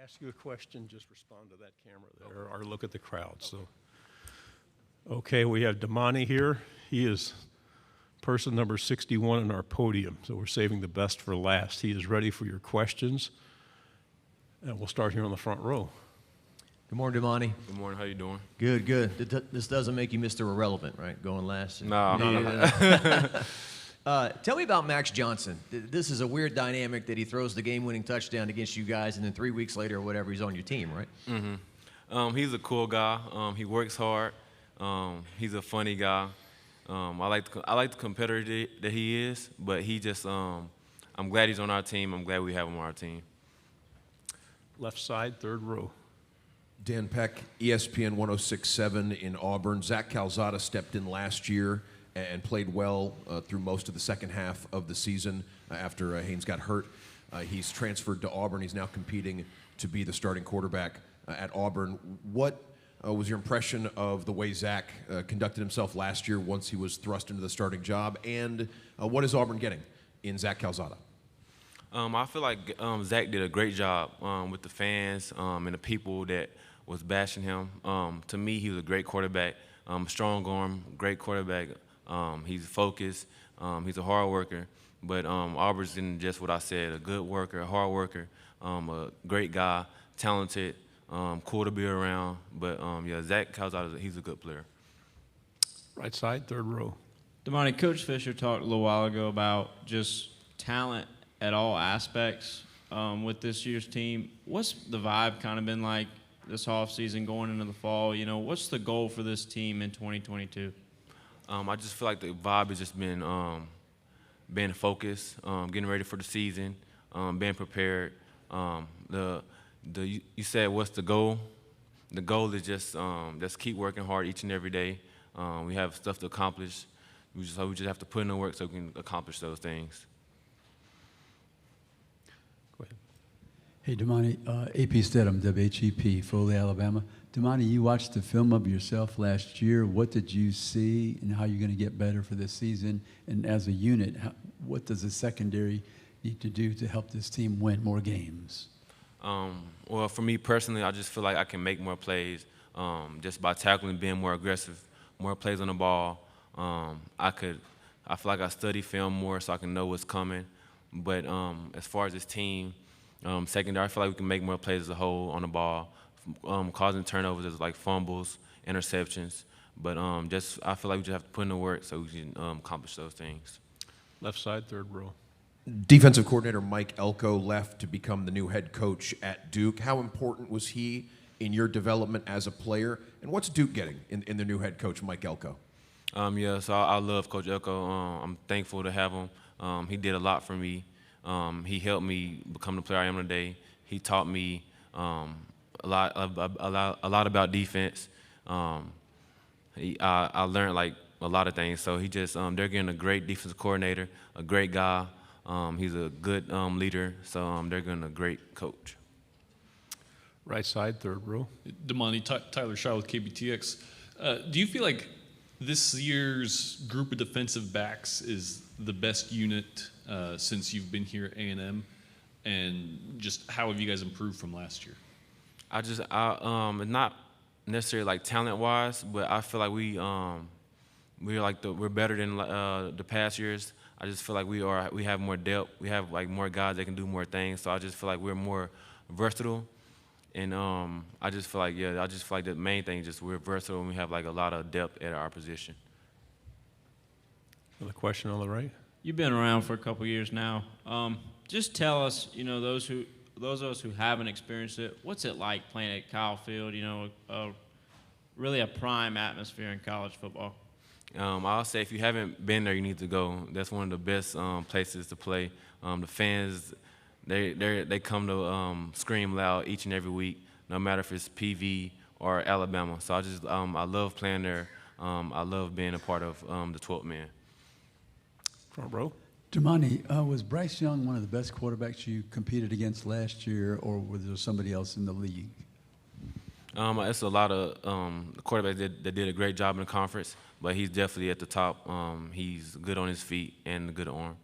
ask you a question, just respond to that camera there, or look at the crowd. So, okay, we have Demani here. He is person number 61 in our podium, so we're saving the best for last. He is ready for your questions, and we'll start here on the front row. Good morning, Demani. Good morning. How you doing? Good, good. This doesn't make you Mr. Irrelevant, right? Going last. No. Tell me about Max Johnson. This is a weird dynamic that he throws the game-winning touchdown against you guys, and then 3 weeks later or whatever, he's on your team, right? Mm-hmm. He's a cool guy. He works hard. He's a funny guy. I like the competitor that he is, but he just I'm glad he's on our team. I'm glad we have him on our team. Left side, third row. Dan Peck, ESPN 106.7 in Auburn. Zach Calzada stepped in last year and played well through most of the second half of the season after Haynes got hurt. He's transferred to Auburn. He's now competing to be the starting quarterback at Auburn. What was your impression of the way Zach conducted himself last year once he was thrust into the starting job? And what is Auburn getting in Zach Calzada? I feel like Zach did a great job with the fans and the people that was bashing him. To me, he was a great quarterback, strong arm, great quarterback. He's focused. He's a hard worker. But Auburn's in just what I said, a good worker, a hard worker, a great guy, talented, cool to be around. But, yeah, Zach Calzada, he's a good player. Right side, third row. Demani, Coach Fisher talked a little while ago about just talent at all aspects with this year's team. What's the vibe kind of been like this offseason going into the fall? You know, what's the goal for this team in 2022? I just feel like the vibe has just been being focused, getting ready for the season, being prepared. You said what's the goal? The goal is just keep working hard each and every day. We have stuff to accomplish. We just have to put in the work so we can accomplish those things. Go ahead. Hey, Demani, AP Stedham, WHEP, Foley, Alabama. Demani, you watched the film of yourself last year. What did you see, and how are you going to get better for this season? And as a unit, what does the secondary need to do to help this team win more games? Well, for me personally, I just feel like I can make more plays just by tackling, being more aggressive, more plays on the ball. I feel like I study film more so I can know what's coming. But as far as this team, secondary, I feel like we can make more plays as a whole on the ball, causing turnovers as like fumbles, interceptions. But I feel like we just have to put in the work so we can accomplish those things. Left side, third row. Defensive coordinator Mike Elko left to become the new head coach at Duke. How important was he in your development as a player? And what's Duke getting in the new head coach, Mike Elko? Yeah, so I love Coach Elko. I'm thankful to have him. He did a lot for me. He helped me become the player I am today. He taught me a lot about defense. I learned like a lot of things. So he just they're getting a great defensive coordinator, a great guy. He's a good leader. So they're getting a great coach. Right side, third row. Demani, Tyler Shaw with KBTX. Do you feel like this year's group of defensive backs is the best unit since you've been here at A&M, and just how have you guys improved from last year? Not necessarily like talent-wise, but I feel like we're better than the past years. I just feel like we have more depth. We have like more guys that can do more things. So I just feel like we're more versatile. And I just feel like the main thing is just we're versatile and we have like a lot of depth at our position. Another question on the right. You've been around for a couple years now. Just tell us, you know, those of us who haven't experienced it, what's it like playing at Kyle Field? You know, really a prime atmosphere in college football. I'll say if you haven't been there, you need to go. That's one of the best places to play. The fans, they come to scream loud each and every week, no matter if it's PV or Alabama. So I love playing there. I love being a part of the 12th man. Front row. Demani, was Bryce Young one of the best quarterbacks you competed against last year, or was there somebody else in the league? It's a lot of quarterbacks that did a great job in the conference, but he's definitely at the top. He's good on his feet and a good arm.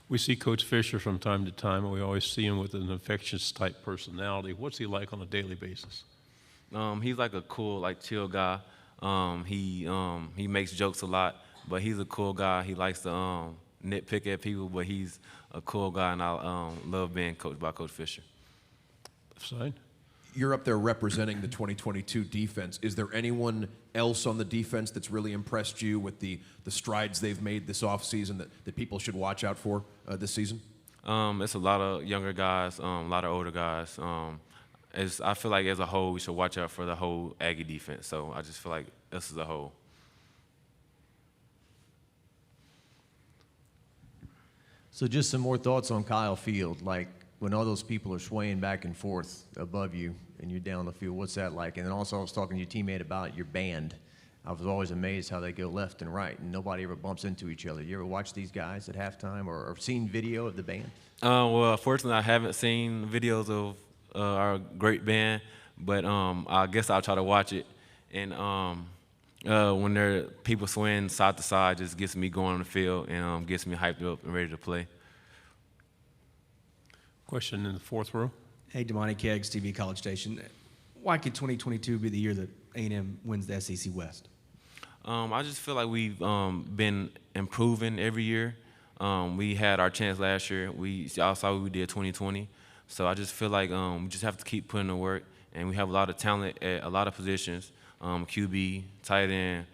We see Coach Fisher from time to time, and we always see him with an infectious type personality. What's he like on a daily basis? He's like a cool, like chill guy. He makes jokes a lot, but he's a cool guy. He likes to nitpick at people, but he's a cool guy, and I love being coached by Coach Fisher. Side? You're up there representing the 2022 defense. Is there anyone else on the defense that's really impressed you with the strides they've made this offseason that people should watch out for this season? It's a lot of younger guys, a lot of older guys. I feel like as a whole, we should watch out for the whole Aggie defense. So I just feel like us as a whole. So just some more thoughts on Kyle Field. Like when all those people are swaying back and forth above you and you're down the field, what's that like? And then also I was talking to your teammate about your band. I was always amazed how they go left and right and nobody ever bumps into each other. You ever watch these guys at halftime or seen video of the band? Well, fortunately, I haven't seen videos of our great band, but I guess I'll try to watch it. And when there are people swaying side to side, just gets me going on the field and gets me hyped up and ready to play. Question in the fourth row. Hey, Demani Keggs, TV College Station. Why could 2022 be the year that A&M wins the SEC West? I just feel like we've been improving every year. We had our chance last year. Y'all saw what we did 2020. So I just feel like we just have to keep putting the work, and we have a lot of talent at a lot of positions, QB, tight end.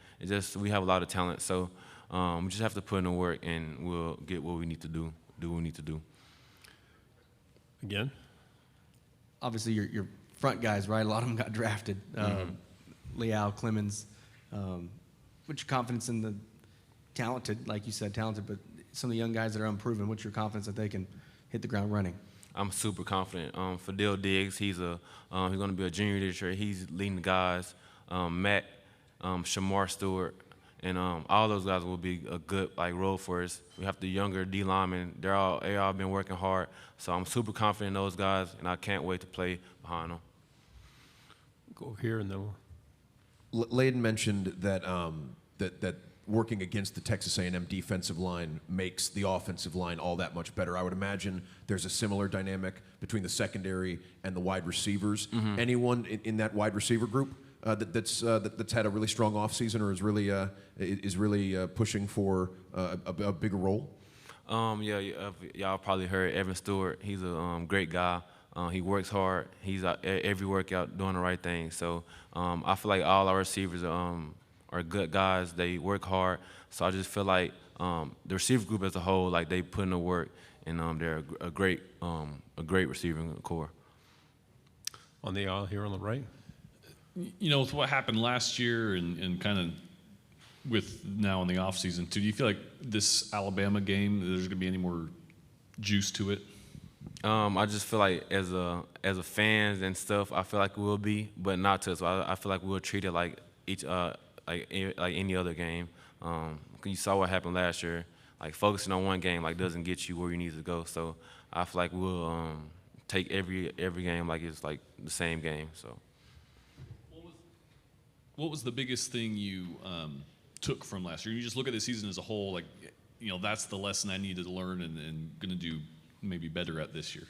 We have a lot of talent. So we just have to put in the work, and we'll get what we need to do what we need to do. Again? Obviously, your front guys, right? A lot of them got drafted. Leal, Clemens. What's your confidence in the talented, like you said, talented, but some of the young guys that are unproven, what's your confidence that they can hit the ground running? I'm super confident. Fadil Diggs, he's going to be a junior this year. He's leading the guys. Matt, Shamar Stewart, and all those guys will be a good role for us. We have the younger D linemen. They all been working hard. So I'm super confident in those guys, and I can't wait to play behind them. Go here and then we'll... Layden mentioned that that working against the Texas A&M defensive line makes the offensive line all that much better. I would imagine there's a similar dynamic between the secondary and the wide receivers. Anyone in that wide receiver group that's had a really strong offseason or is really pushing for a bigger role? Y'all probably heard Evan Stewart. He's a great guy. He works hard. He's out every workout doing the right thing. So I feel like all our receivers are good guys. They work hard. So I just feel like the receiver group as a whole, they put in the work, and they're a great receiving core. On the aisle here on the right. You know, with what happened last year and kind of with now in the offseason, too, do you feel like this Alabama game, there's going to be any more juice to it? I just feel like as a fans and stuff, I feel like we will be, but not to us. I feel like we'll treat it like any other game. You saw what happened last year. Focusing on one game doesn't get you where you need to go. So I feel like we'll take every game like it's the same game. So. What was the biggest thing you took from last year? You just look at the season as a whole, that's the lesson I needed to learn and going to do maybe better at this year.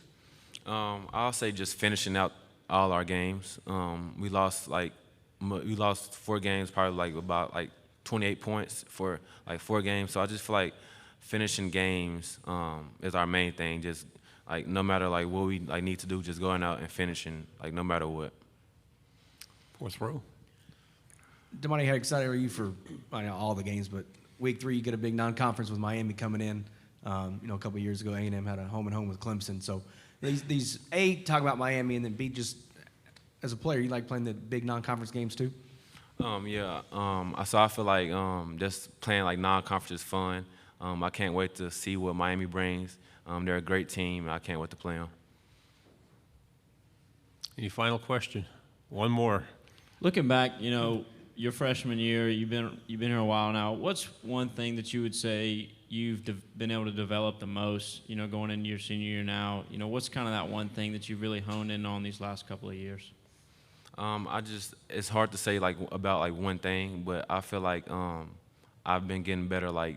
I'll say just finishing out all our games. We lost 4 games, probably about 28 points for 4 games. So I just feel like finishing games is our main thing. Just no matter what we need to do, just going out and finishing no matter what. Fourth row. Demani, how excited are you for all the games, but week 3 you get a big non-conference with Miami coming in. A couple of years ago A&M had a home-and-home with Clemson. So these A, talk about Miami, and then B, just as a player, you like playing the big non-conference games too? So I feel like just playing non-conference is fun. I can't wait to see what Miami brings. They're a great team, and I can't wait to play them. Any final question? One more. Looking back, your freshman year, you've been here a while now. What's one thing that you would say you've been able to develop the most, going into your senior year now? What's kind of that one thing that you've really honed in on these last couple of years? It's hard to say about one thing, but I feel like I've been getting better. I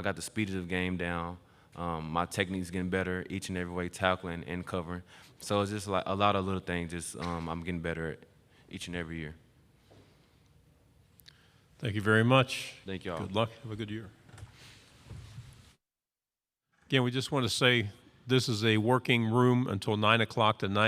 got the speed of the game down. My technique's getting better each and every way, tackling and covering. So it's just like a lot of little things. Just I'm getting better at each and every year. Thank you very much. Thank y'all. Good luck. Have a good year. Again, we just want to say this is a working room until 9 o'clock tonight.